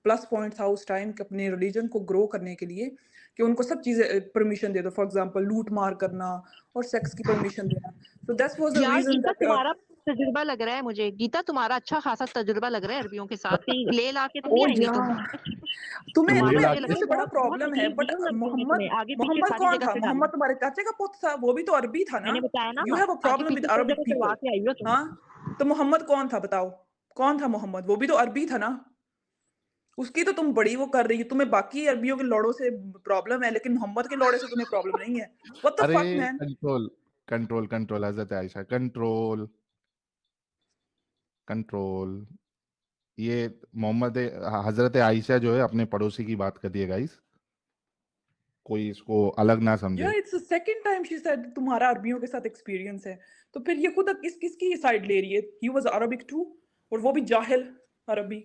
پلس پوائنٹ تھا اس ٹائم کہ اپنے ریلیجن کو گرو کرنے کے لیے کہ ان کو سب چیزیں پرمیشن دے دو، فار ایگزامپل لوٹ مار کرنا اور سیکس کی پرمیشن دینا. So that was the یار reason گیتا that تمہارا تجربہ لگ رہا ہے مجھے، گیتا تمہارا اچھا خاصا تجربہ لگ رہا ہے عربیوں کے ساتھ، کہیں لے لا کے تو نہیں او آئی ہوئی تم؟ یا تمہیں لے لا عربیوں سے بڑا پرابلم ہے. بٹ محمد کون تھا؟ محمد تمہارے چاچے کا پوت تھا، وہ بھی تو عربی تھا نا. میں نے بتایا نا you have a problem with Arabic people. ہاں تو محمد کون تھا بتاؤ، کون تھا محمد؟ وہ بھی تو عربی تھا نا. اس کی تو تم بڑی وہ کر رہی ہے، تمہیں باقی عربیوں کے لوڑوں سے پرابلم ہے لیکن محمد کے لوڑے سے تمہیں پرابلم نہیں ہے. What the fuck man؟ Control حضرت عائشہ، کنٹرول. یہ محمد حضرت عائشہ جو ہے اپنے پڑوسی کی بات کر رہی ہے گائز، کوئی اس کو الگ نہ سمجھے. It's second time she said تمہارا عربیوں کے ساتھ ایکسپیرینس ہے، تو پھر یہ خود کس کی سائڈ لے رہی ہے؟ ہی واز عربک ٹو، اور وہ بھی جاہل عربی.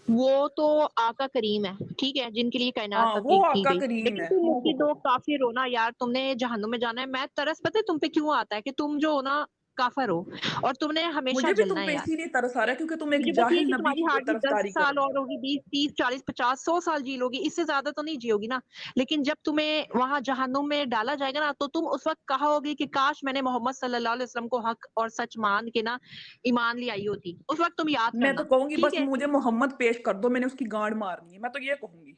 وہ تو آقا کریم ہے، ٹھیک ہے، جن کے لیے کائنات ہاں وہ تخلیق کی آقا گئی، کریم لیکن ہے. تم ان کی دو کافر ہو نا یار. تم نے جہنم میں جانا ہے. میں ترس پتہ ہے تم پہ کیوں آتا ہے کہ تم جو ہو نا کافر ہو اور تم نے ہمیشہ مجھے بھی جلنا تم ہے پہ یار. اسی لیے ترس آ رہا ہے کیونکہ تم ایک مجھے بس یہ جاہل کہ نبی تمہاری کی ہارٹ 10 طرفداری کر سال رہے اور ہوگی، 20 30 40 50 100 سال جی لوگی، اس سے زیادہ تو نہیں جیو گی نا. لیکن جب تمہیں وہاں جہنم میں ڈالا جائے گا نا تو تم اس وقت کہا ہوگی کہ کاش میں نے محمد صلی اللہ علیہ وسلم کو حق اور سچ مان کے نا ایمان لے آئی ہوتی. اس وقت تم یاد میں کرنا، تو کہوں گی ٹھیک بس ہے. مجھے محمد پیش کر دو، میں نے اس کی گانڈ مارنی ہے، میں تو یہ کہوں گی.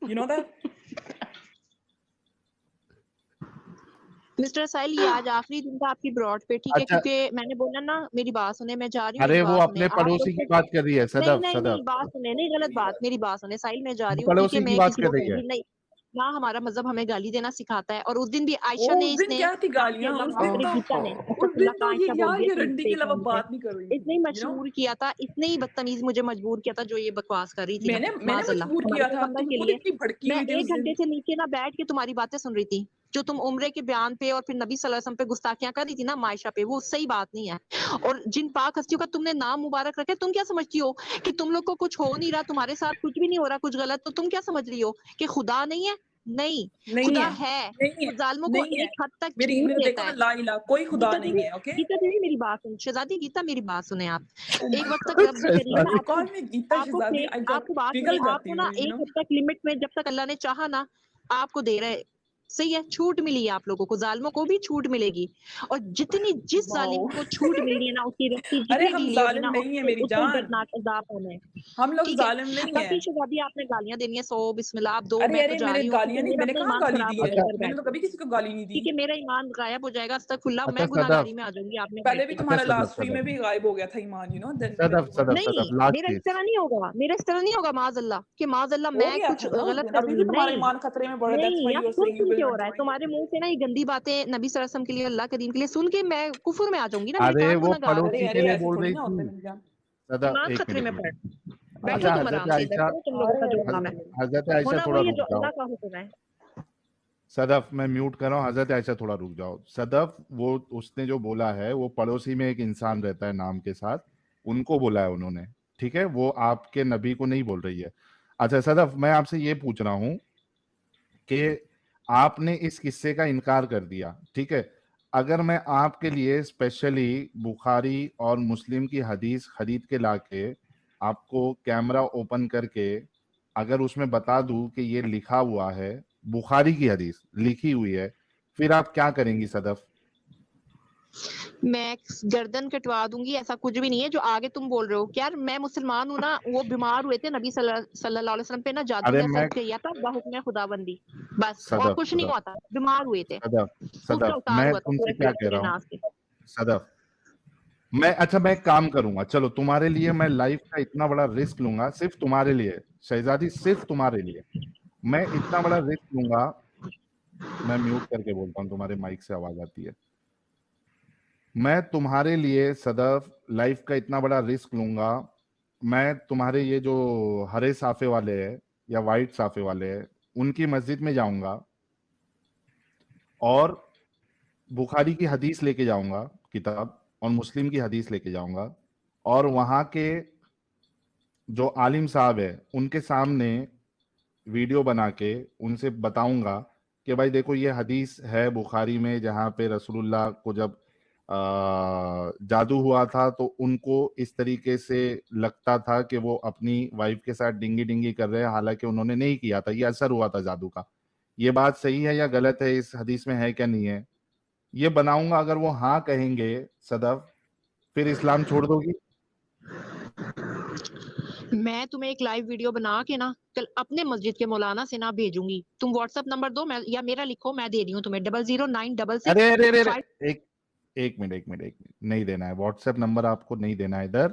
You know that. مسٹر سائل یہ آج آخری دن تھا آپ کی براڈ پہ، ٹھیک ہے، اچھا، کیونکہ میں نے بولا نا میری بات سنیں، میں جا رہی ہوں، ارے میری وہ بات سنیں اپنے آپ پڑوسی کی بات کر رہی ہے. نہیں بات سنیں، نہیں غلط بات، میری بات سنیں سائل، میں جا رہی ہوں، ٹھیک ہے، پڑوسی کی میں بات کسی کر کو رہی ہے. نہیں نہ ہمارا مذہب ہمیں گالی دینا سکھاتا ہے. اور اس دن بھی عائشہ نے اس اس دن نے کیا تھی معاذ گالیاں؟ اللہ اس معاف دن کرے تو گیتا نے اس دن تو عائشہ بول یہ دیا تھی رنڈی اس کے علاوہ سے بات نہیں کر رہی اس نے تھی. مشہور کیا تھا، اس نے ہی بدتمیز مجھے مجبور کیا تھا جو یہ بکواس کر رہی تھی میں نا، نے معاذ اللہ مجبور ہمارے کیا تھا، پیغمبر تم کے خود لیے. اتنی بھڑکی میں ہوئی تھی 1 اس دن. گھنٹے سے نیچے نہ بیٹھ کے تمہاری باتیں سن رہی تھی جو تم عمرے کے بیان پہ اور پھر نبی صلی اللہ علیہ وسلم پہ گستاخیاں کر رہی تھی نا معائشہ پہ، وہ صحیح بات نہیں ہے. اور جن پاک ہستیوں کا تم نے نام مبارک رکھا ہے، تم کیا سمجھتی ہو کہ تم لوگ کو کچھ ہو نہیں رہا، تمہارے ساتھ کچھ بھی نہیں ہو رہا کچھ غلط، تو تم کیا سمجھ رہی ہو کہ خدا نہیں ہے؟ نہیں، نہیں خدا ہے، ہے. نہیں ہے، وہ ظالموں کو نہیں ہے. ایک حد تک میری چھوٹ دیکھو دیتا نا، ہے. لا الہ کوئی خدا گیتا نہیں ہے. اوکے. دیدی میری بات سن، شہزادی گیتا میری بات سنیں آپ. Oh ایک my وقت تک God. رب کریم نا You call me گیتا شہزادی, I آپ got کو بات پگھل سنیں، آپ جاتی کو ہوں نا میں, you ایک know. حد تک لمٹ میں جب تک اللہ نے چاہا نا آپ کو دے رہے، صحیح ہے، چھوٹ ملی ہے آپ لوگوں کو، ظالموں کو بھی چھوٹ ملے گی. اور جس ظالم Wow. کو چھوٹ مل گئی ہے نا اس کی رسی ارے جتنی ہم ڈھیلی ہوگی نا ظالم نہیں ہیں میری اس کو جان، دردناک عذاب ہونا ہے. ہم لوگ ٹھیک ہے، ظالم نہیں ہیں. باقی شہزادی آپ نے گالیاں دینی ہے 100 بسم اللہ آپ دو، ارے میں تو ارے جا میں نے رہی ہوں گالیاں کیونکہ نہیں، میرا میں نے اپنا کہاں ایمان گالی خراب دی ہو ہے، جائے گا میں نے بیٹھ تو کے، کبھی کسی کو گالی نہیں دی. کیونکہ میرا ایمان غائب ہو جائے گا، استغفراللہ، میں اچھا گناہ صدف، گاری میں آ جاؤں گی آپ نے پہلے بیٹھ بھی کے. تمہارا لاسٹ صدف اسٹریم میں بھی غائب ہو گیا تھا ایمان, you know, then صدف نہیں لاسٹ میرا اس چیز. طرح نہیں ہوگا، میرا اس طرح نہیں ہوگا معاذ اللہ کہ معاذ اللہ ہو میں گیا کچھ تھا نا اس غلط دن. کروں ابھی گی. بھی تمہارا ایمان خطرے میں پڑا ہے, that's why نہیں you اب are sun saying you sun will کے ہو not رہا ہے join. تمہارے منہ سے نا یہ گندی باتیں نبی صلی اللہ علیہ وسلم کے لیے، اللہ کریم کے لیے سن کے میں کفر میں آ جاؤں گی نا، میرے ارے کان وہ گناہ گار ہو ارے پڑوسی گئے. کے ارے لیے ایسے بول تھوڑی رہی نا ہوتا ہے تھی. میری جان. صدف ایمان ایک خطرے میں منٹ. پڑ، بیٹھو اچھا تم حضرت آرام سے، ادھر عائشہ، کرو تم لوگوں کا جو کام ہے حضرت عائشہ ہونا، تھوڑا وہی ہے رک جو جاؤ. اللہ کا حکم ہے. صدف میں میوٹ کر رہا ہوں، حضرت عائشہ تھوڑا رک جاؤ. صدف وہ اس نے جو بولا ہے وہ پڑوسی میں ایک انسان رہتا ہے نام کے ساتھ، ان کو بولا ہے انہوں نے، ٹھیک ہے، وہ آپ کے نبی کو نہیں بول رہی ہے. اچھا صدف میں آپ سے یہ پوچھ رہا ہوں کہ آپ نے اس قصے کا انکار کر دیا، ٹھیک ہے، اگر میں آپ کے لیے اسپیشلی بخاری اور مسلم کی حدیث خرید کے لا کے آپ کو کیمرہ اوپن کر کے اگر اس میں بتا دوں کہ یہ لکھا ہوا ہے، بخاری کی حدیث لکھی ہوئی ہے، پھر آپ کیا کریں گی صدف؟ میں گردن کٹوا دوں گی، ایسا کچھ بھی نہیں ہے جو آگے تم بول رہے ہو. یار میں مسلمان ہوں نا، وہ بیمار ہوئے تھے نبی صلی اللہ علیہ وسلم پہ نا جادو ارے نے میں اثر کیا تھا بحکم خدا بندی، بس اور صدف کچھ نہیں صدف ہوتا، بیمار ہوئے تھے، اس کا صدف اتار میں ہوا تھا تم پورے سے کیا کہہ فلق رہا ہوں ناس کے. صدف، میں ایک کام کروں گا، چلو تمہارے لیے میں لائف کا اتنا بڑا رسک لوں گا، صرف تمہارے لیے شہزادی، صرف تمہارے لیے میں اتنا بڑا رسک لوں گا. میں میوٹ کر کے بولتا ہوں، تمہارے مائک سے آواز آتی ہے. میں تمہارے لیے صدف لائف کا اتنا بڑا رسک لوں گا، میں تمہارے یہ جو ہرے صافے والے ہیں یا وائٹ صافے والے ہیں ان کی مسجد میں جاؤں گا، اور بخاری کی حدیث لے کے جاؤں گا کتاب, اور مسلم کی حدیث لے کے جاؤں گا, اور وہاں کے جو عالم صاحب ہے ان کے سامنے ویڈیو بنا کے ان سے بتاؤں گا کہ بھائی دیکھو یہ حدیث ہے بخاری میں جہاں پہ رسول اللہ کو جب جادو ہوا تھا تو ان کو اس طریقے سے لگتا تھا کہ وہ اپنی وائف کے ساتھ ڈنگی ڈنگی کر رہے ہیں, حالانکہ انہوں نے نہیں کیا تھا, یہ اثر ہوا تھا جادو کا. یہ بات صحیح ہے یا غلط ہے, اس حدیث میں ہے کیا نہیں ہے, یہ بناؤں گا. اگر وہ ہاں کہیں گے صدف, پھر اسلام چھوڑ دو گی؟ میں تمہیں ایک لائیو ویڈیو بنا کے نا کل اپنے مسجد کے مولانا سے نہ بھیجوں گی. تم واٹس ایپ نمبر دو, میں یا میرا لکھو, میں دے رہی ہوں تمہیں 00966. ارے ایک منٹ نہیں دینا ہے واٹس ایپ نمبر, آپ کو نہیں دینا ہے ادھر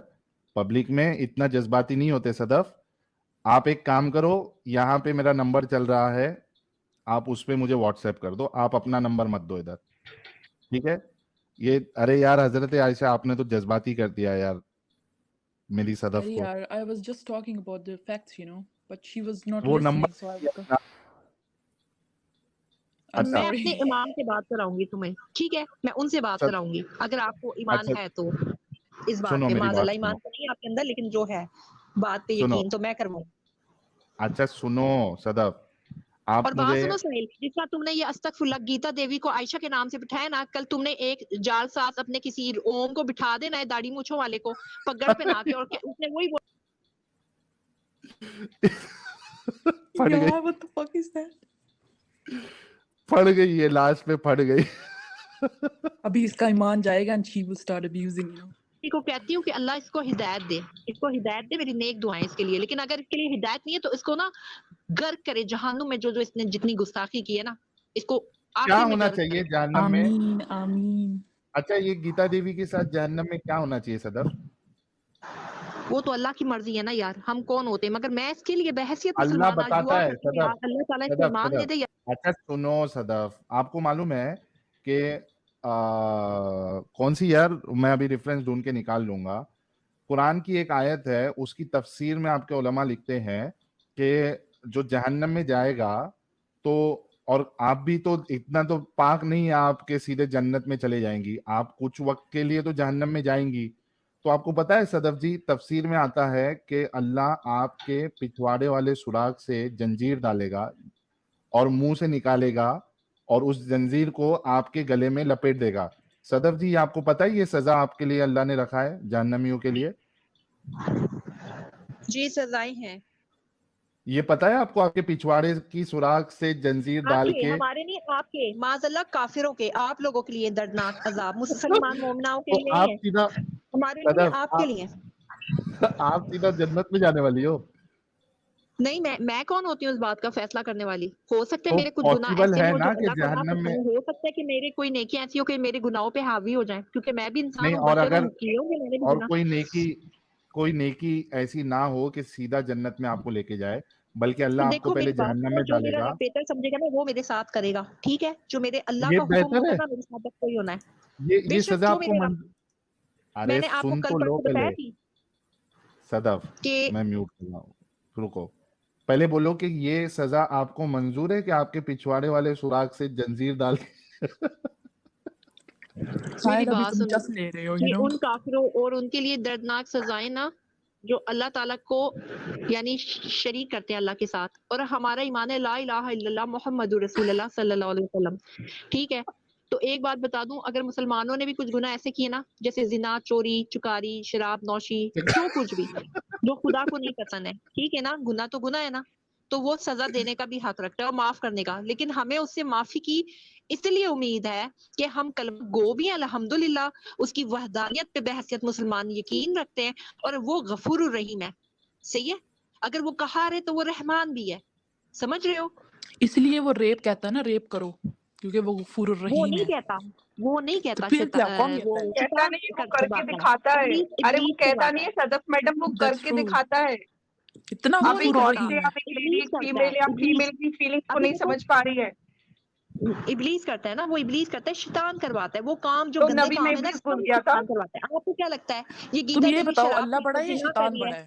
پبلک میں, اتنا جذباتی نہیں ہوتے صدف. آپ ایک کام کرو, یہاں پہ میرا نمبر چل رہا ہے, آپ اس پہ مجھے واٹس ایپ کر دو, آپ اپنا نمبر مت دو ادھر, ٹھیک ہے؟ یہ ارے یار حضرت عائشہ آپ نے تو جذباتی کر دیا یار میری صدف کو. I was just talking about the facts, you know, but she was not وہ listening, نمبر so I'm میں sorry. اپنے ایمان سے بات کراؤں گی تمہیں, ٹھیک ہے؟ میں ان سے بات کراؤں گی اگر آپ کو ایمان اچھا ہے تو اس بات سنو پہ. میری معاذ بات اللہ سنو, ایمان تو نہیں آپ کے اندر, لیکن جو ہے بات پہ سنو, یقین تو میں کرواؤں. اچھا سنو صدف, اور آپ بات مجھے سنو سہیل, جس طرح تم نے یہ استغفر اللہ گیتا دیوی کو عائشہ کے نام سے بٹھایا نا, کل تم نے ایک جال ساز اپنے کسی اوم کو بٹھا دینا ہے داڑھی مونچھوں والے کو پگڑ پہنا کے, اور اس نے وہی پڑ گئی, Yeah, what the fuck is that? پڑ گئی, یہ لاسٹ میں پڑ گئی. ابھی اس کا ایمان جائے گا and she will start abusing, you know. کو کہتی ہوں کہ اللہ اس کو ہدایت دے, اس کو ہدایت دے, میری نیک دعائیں اس کے لیے. لیکن اگر اس کے لیے ہدایت نہیں ہے تو اس کو نا غرق کرے جہنم میں, جو اس نے جتنی گستاخی کی ہے نا, اس کو کیا آخر میں ہونا غرق چاہیے کرے. جہنم میں؟ آمین. اچھا یہ گیتا دیوی کے ساتھ جہنم میں کیا ہونا چاہیے صدف؟ وہ تو اللہ کی مرضی ہے نا یار, ہم کون ہوتے ہیں؟ مگر میں اس کے لیے بحیثیت اللہ مسلمان آج دعا بتاتا ہے کرتی ہوں, صدف, اللہ تعالیٰ اس کو ایمان دے دے. اچھا سنو صدف, آپ کو معلوم ہے کہ کون سی یار, میں ابھی ریفرنس ڈھونڈ کے نکال لوں گا, قرآن کی ایک آیت ہے, اس کی تفسیر میں آپ کے علماء لکھتے ہیں کہ جو جہنم میں جائے گا تو, اور آپ بھی تو اتنا تو پاک نہیں ہے آپ کے سیدھے جنت میں چلے جائیں گی, آپ کچھ وقت کے لیے تو جہنم میں جائیں گی. تو آپ کو پتا ہے صدف جی, تفسیر میں آتا ہے کہ اللہ آپ کے پچھواڑے والے سوراخ سے جنجیر ڈالے گا اور منہ سے نکالے گا, اور اس جنجیر کو آپ کے گلے میں لپیٹ دے گا. صدف جی آپ کو پتا ہے یہ سزا آپ کے لیے اللہ نے رکھا ہے جہنمیوں کے لیے؟ جی سزائیں ہیں. یہ پتا ہے آپ کو, آپ کے پچھواڑے کی سوراخ سے جنجیر ڈال کے, ہمارے نہیں آپ کے, معاذ اللہ کافروں کے, آپ لوگوں کے لیے دردناک عذاب, مسلمان مومناؤں کے لیے نہیں ہے, ہمارے لیے نہیں, آپ کے لیے. آپ سیدھا جنت میں جانے والی ہو. نہیں, میں کون ہوتی ہوں اس بات کا فیصلہ کرنے والی؟ ہو سکتا ہے تو میرے کچھ گناہ پاسبل ایسے ہے ہوں نا جو کہ اللہ کو جہنم میں, ہو سکتا ہے کہ میرے کوئی نیکی ایسی ہو کہ میرے گناہوں پہ حاوی ہو جائیں, کیونکہ میں بھی انسان نہیں, ہوں, اور بشر اگر ہوں, کیے ہوں گے میں نے بھی اور گناہ. کوئی نیکی ایسی نہ ہو کہ سیدھا جنت میں آپ کو لے کے جائے, بلکہ اللہ آپ کو دیکھو پہلے میری بات جہنم سنو, میں جو ڈالے میرا گا. رب بہتر سمجھے گا نا وہ میرے ساتھ کرے گا, ٹھیک ہے؟ جو میرے اللہ یہ کا حکم بہتر ہوگا ہے, نا میرے ساتھ وہی ہونا ہے. یہ بے شک سزا جو آپ کو میرے رب, میں ارے نے آپ کو سن کل تو لو پرسوں پہلے بتایا تھی صدف, کہ میں میوٹ کر رہا ہوں, رکو پہلے بولو کہ یہ سزا آپ کو منظور ہے کہ آپ کے پچھواڑے والے سوراخ سے جنجیر ڈال کے میری بات سنو, لے رہے ہو, کہ ان کافروں اور ان کے لیے دردناک سزائیں نا جو اللہ تعالیٰ کو یعنی شریک کرتے ہیں اللہ کے ساتھ, اور ہمارا ایمان ہے لا الہ الا اللہ محمد رسول اللہ صلی اللہ علیہ وسلم, ٹھیک ہے؟ تو ایک بات بتا دوں, اگر مسلمانوں نے بھی کچھ گناہ ایسے کیے نا, جیسے زنا, چوری, چکاری, شراب نوشی, جو کچھ بھی جو خدا کو نہیں پسند ہے, ٹھیک ہے نا, گناہ تو گناہ ہے نا, تو وہ سزا دینے کا بھی حق رکھتا ہے اور معاف کرنے کا. لیکن ہمیں اس سے معافی کی اس لیے امید ہے کہ ہم کلمہ گو بھی ہیں الحمدللہ, اس کی وحدانیت پہ بحثیت مسلمان یقین رکھتے ہیں, اور وہ غفور الرحیم ہے, صحیح ہے؟ اگر وہ قہار ہے تو وہ رحمان بھی ہے, سمجھ رہے ہو؟ اس لیے وہ ریپ کہتا ہے نا, ریپ کرو, کیونکہ وہ غفور وہ الرحیم نہیں ہے. کہتا, وہ نہیں تو کہتا, پھر کیا کون وہ کہتا ہے؟ کہتا شیطان نہیں, وہ کر کر کے کے بات ہے, دکھاتا ہے. ارے وہ ابلیس کی کہتا بات نہیں ہے. ہے صدف میڈم, وہ کر That's کے true. دکھاتا ہے. اتنا وہ آپ نہیں ایک غفور عورت کرتا, الرحیم سے ہے. آپ ایک لیڈی, ابلیس ایک کرتا ہے, فیمیل, آپ ابلیس. فیمیل کی فیلنگس کو ابھی نہیں دیکھو سمجھ پا رہی ہے. ابلیس کرتا ہے نا, وہ ابلیس کرتا ہے, شیطان کرواتا ہے وہ کام, جو تو گندے نبی میں کام ہے نا ابلیس سب گھس گیا تھا. شیطان کرواتا ہے. آپ کو کیا لگتا ہے یہ تم گیتا یہ دیوی بتاؤ, شراب اللہ پی بڑا کر ہے یا زنا کر شیطان رہی بڑا ہے, ہے؟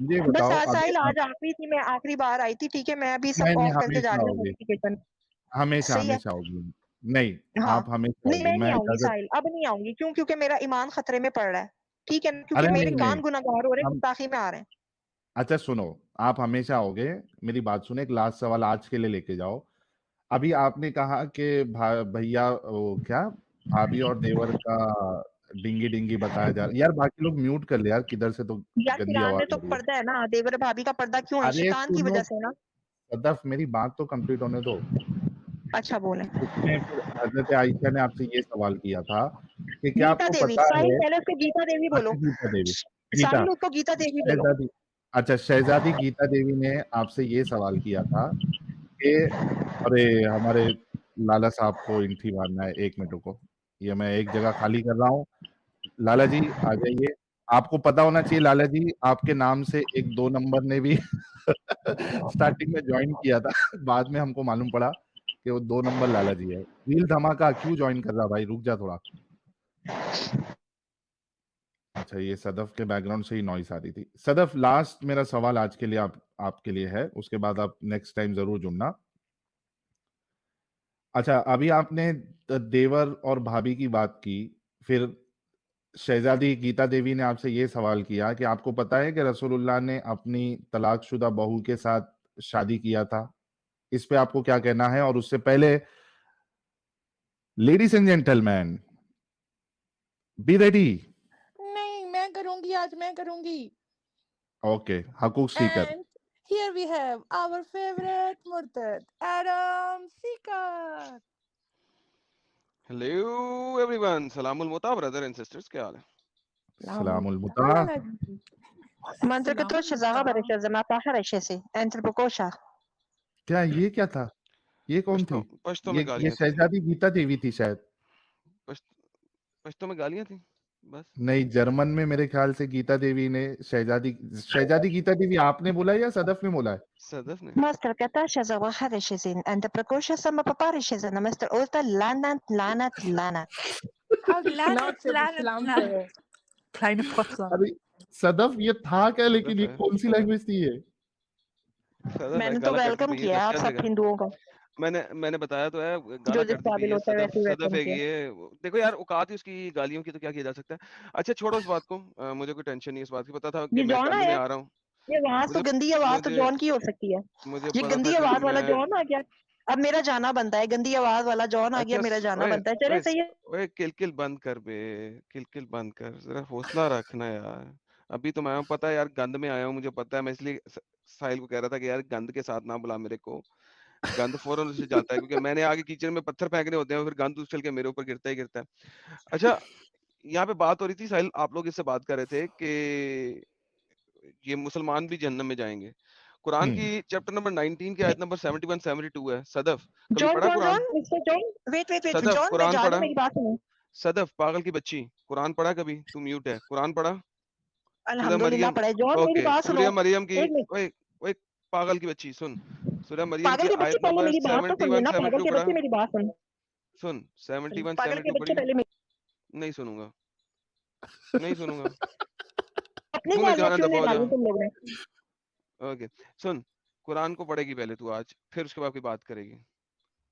یہ بس بتاؤ ابھی ساحل آپ آج آخری تھی, میں آخری بار آئی تھی, ٹھیک ہے, میں ابھی سب نہیں آف کر کے جا ہمیشہ رہی ہوں ہوگی, نوٹیفیکیشن. ہمیشہ صحیح ہے, ہمیشہ ہوگی, نہیں ہاں, آپ ہمیشہ نہیں ہوگی, میں نہیں میں آؤں گی اجازت. ساحل, اب نہیں آؤں گی, کیونکہ میرا ایمان خطرے میں پڑ رہا ہے, ٹھیک ہے, کیونکہ ارے میرے نہیں کان گناہگار ہو رہے ہیں, ہم گستاخی میں آ رہے ہیں. اچھا سنو, آپ ہمیشہ ہوگے, میری بات سنیں, ایک لاسٹ سوال آج کے لیے لے کے جاؤ. ابھی آپ نے کہا کہ بھیا وہ کیا بھابھی اور دیور کا ڈنگی ڈنگی بتایا جا رہا, یار باقی لوگ میوٹ کر لے یار, کدھر سے تو یار گندی قرآن میں آواز تو آ رہی ہے. پردہ ہے نا, دیور بھابھی کا پردہ کیوں ہے, ارے شیطان کی سنو وجہ سے نا. صدف, میری بات تو کمپلیٹ ہونے دو. اچھا بولیں. اس میں پھر حضرت عائشہ نے آپ سے یہ سوال کیا تھا کہ کیا آپ گیتا کو دیوی, پتا ساحل ہے, پہلے اس کو گیتا دیوی بولو, اچھا گیتا دیوی, گیتا ساحل اس کو گیتا دیوی بولو. شہزادی, اچھا شہزادی گیتا دیوی نے آپ سے یہ سوال کیا تھا کہ ارے ہمارے لالا صاحب کو انٹھی مارنا ہے, 1 منٹ کو, یہ میں ایک جگہ خالی کر رہا ہوں, لالا جی آ جائیے. آپ کو پتا ہونا چاہیے لالا جی, آپ کے نام سے ایک 2 نمبر نے بھی سٹارٹنگ میں جوائن کیا تھا, بعد میں ہم کو معلوم پڑا کہ وہ 2 نمبر لالا جی ہے. ویل دھماکہ کیوں جوائن کر رہا بھائی, رک جا تھوڑا. اچھا یہ صدف کے بیک گراؤنڈ سے ہی نوائز آ رہی تھی. صدف لاسٹ میرا سوال آج کے لیے آپ کے لیے ہے, اس کے بعد آپ نیکسٹ ٹائم ضرور جڑنا. اچھا ابھی آپ نے دیور اور بھابھی کی بات کی, پھر شہزادی گیتا دیوی نے آپ سے یہ سوال کیا کہ آپ کو پتا ہے کہ رسول اللہ نے اپنی طلاق شدہ بہو کے ساتھ شادی کیا تھا, اس پہ آپ کو کیا کہنا ہے؟ اور اس سے پہلے ladies and gentlemen be ready. نہیں میں کروں گی, آج میں کروں گی. اوکے, حقوق سیکر. And here we have our favorite Murtad, Adam Seeker. Hello everyone, Salam al-Muta brothers and sisters, کیا حال ہے؟ سلام المتا. منطقة السلام الشزاغة عليكم. برشة ما طاهر الشيسي انت البكوشة. کیا یہ کیا تھا, یہ کون تھی؟ پشتوں میں یہ گالیاں تھیں, شہزادی گیتا دیوی تھی شاید. پشتوں میں گالیاں تھیں بس. نہیں, جرمن میں میرے خیال سے گیتا دیوی نے شہزادی گیتا دیوی آپ نے بولا یا صدف نے بولا ہے؟ صدف نے. مستر كتاشا زواها الشيسين انت بركوشة سما بابار الشيسين مستر قلت لعنت. لعنت لعنت. Kleine Fotze. ابھی صدف یہ تھا کیا, لیکن صدف یہ ہے, کون سی لینگویج تھی یہ؟ صدف میں ہے, نے تو گالا کٹتی ویلکم پئی ہے, کیا آپ اچھا سب لگا. ہندوؤں کو, میں نے بتایا تو ہے, جو گالا جس کٹتی پئی قابل ہے. ہوتا ہے ویسے ہی صدف ویلکم ہے کیا. یہ, دیکھو یار اوقات ہی اس کی گالیوں کی, تو کیا کیا جا سکتا ہے. اچھا چھوڑو اس بات کو, مجھے کوئی ٹینشن نہیں اس بات کی, پتا تھا کہ یہ میں جون کل ہی میں آیا, آ رہا ہوں. یہ آواز تو مجھے گندی آواز تو مجھے جون کی ہو سکتی ہے, مجھے یہ پتا تھا گندی کہ آواز والا میں, جون آ گیا. اب میرا جانا بنتا ہے, گندی آواز والا جون آ گیا, اچھا میرا جانا بنتا ہے. چلے صحیح ہے. اوے کل بند کر بے, کل بند کر, ذرا حوصلہ رکھنا یار. ابھی تو میں آیا ہوں, پتا ہے یار گند میں آیا ہوں, مجھے پتا ہے, میں اس لیے ساحل کو کہہ رہا تھا کہ یار گند کے ساتھ نہ بلا میرے کو, گند فوراً سے جاتا ہے, کیونکہ میں نے آگے کچن میں پتھر پھینکنے ہوتے ہیں, پھر گند اچھل کے میرے اوپر گرتا ہے. اچھا یہاں پہ بات ہو رہی تھی ساحل, آپ لوگ اس سے بات کر رہے تھے کہ یہ مسلمان بھی جہنم میں جائیں گے. قرآن کی چیپٹر نمبر 19 کی آیت نمبر 71 72 ہے. صدف کبھی پڑھا قرآن؟ ویٹ صدف جون, میں قرآن جا رہی پڑھا؟ ہوں, میری بات سنو. صدف پاگل کی بچی, قرآن پڑھا کبھی؟ تو میوٹ ہے. قرآن پڑھا؟ سورہ الحمدللہ مریم, پڑھے. جون میری اوکے, بات سنو, سورہ مریم کی, ایک منٹ. اوے پاگل کی بچی سن, سورہ مریم پاگل کی کے بچے آیت پہلے نمبر میری بات تو سن 71 لینا, پاگل 72 کے پڑھا؟ بچے میری بات سن. سن 71 پاگل کے 72 بچے پڑھی؟ پہلے نہیں سنوں گا, نہیں سنوں گا. اپنے منہ میں گالیاں جانا کیوں دبا ہو جا. نکالی تم لوگ نے. اوکے سن, قرآن کو پڑھے گی پہلے تو آج, پھر اس کے بعد کوئی بات کرے گی.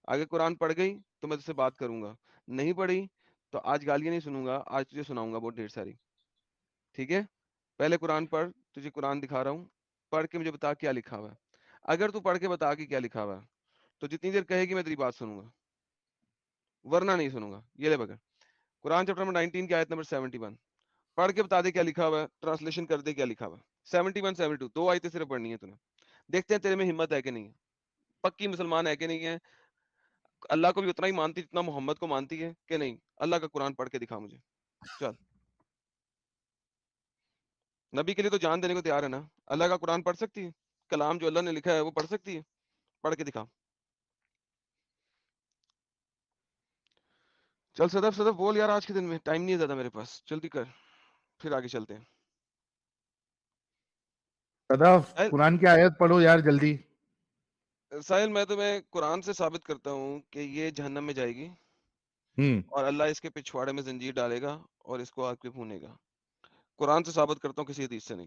آگے قرآن پڑھ گئی تو میں تجھ سے بات کروں گا, نہیں پڑھی تو آج گالیاں نہیں سنوں گا, آج تجھے سناؤں گا بہت ڈھیر ساری. ٹھیک ہے, پہلے قرآن پڑھ, تجھے قرآن دکھا رہا ہوں, پڑھ کے مجھے بتا کیا لکھا ہوا ہے. اگر تو پڑھ کے بتا کہ کیا لکھا ہوا ہے تو جتنی دیر کہے گی میں تیری بات سنوں گا, ورنہ نہیں سنوں گا. یہ لے بغیر قرآن چیپٹر نمبر 19 کی آیت نمبر 71, پڑھ کے بتا دے کیا لکھا ہوا ہے, ٹرانسلیشن کر دے کیا لکھا ہوا ہے. 71 72 دو آیتیں صرف پڑھنی ہے تمہیں. دیکھتے ہیں تیرے میں ہمت ہے کہ نہیں ہے, پکی مسلمان ہے کہ نہیں ہے, اللہ کو بھی اتنا ہی مانتی جتنا محمد کو مانتی ہے کہ نہیں. اللہ کا قرآن پڑھ کے دکھا مجھے, چل. نبی کے لیے تو جان دینے کو تیار ہے نا. اللہ کا قرآن پڑھ سکتی ہے, کلام جو اللہ نے لکھا ہے وہ پڑھ سکتی ہے, پڑھ کے دکھا. چل صدف بول یار, آج کے دن میں ٹائم نہیں ہے زیادہ میرے پاس, جلدی کر, پھر آگے چلتے ہیں. صدف قرآن کی آیت پڑھو یار جلدی. ساحل میں تمہیں قرآن سے ثابت کرتا ہوں کہ یہ جہنم میں جائے گی, اور اللہ اس کے پچھواڑے میں زنجیر ڈالے گا اور اس کو آگ پہ بھونے گا. قرآن سے ثابت کرتا ہوں, کسی حدیث سے نہیں.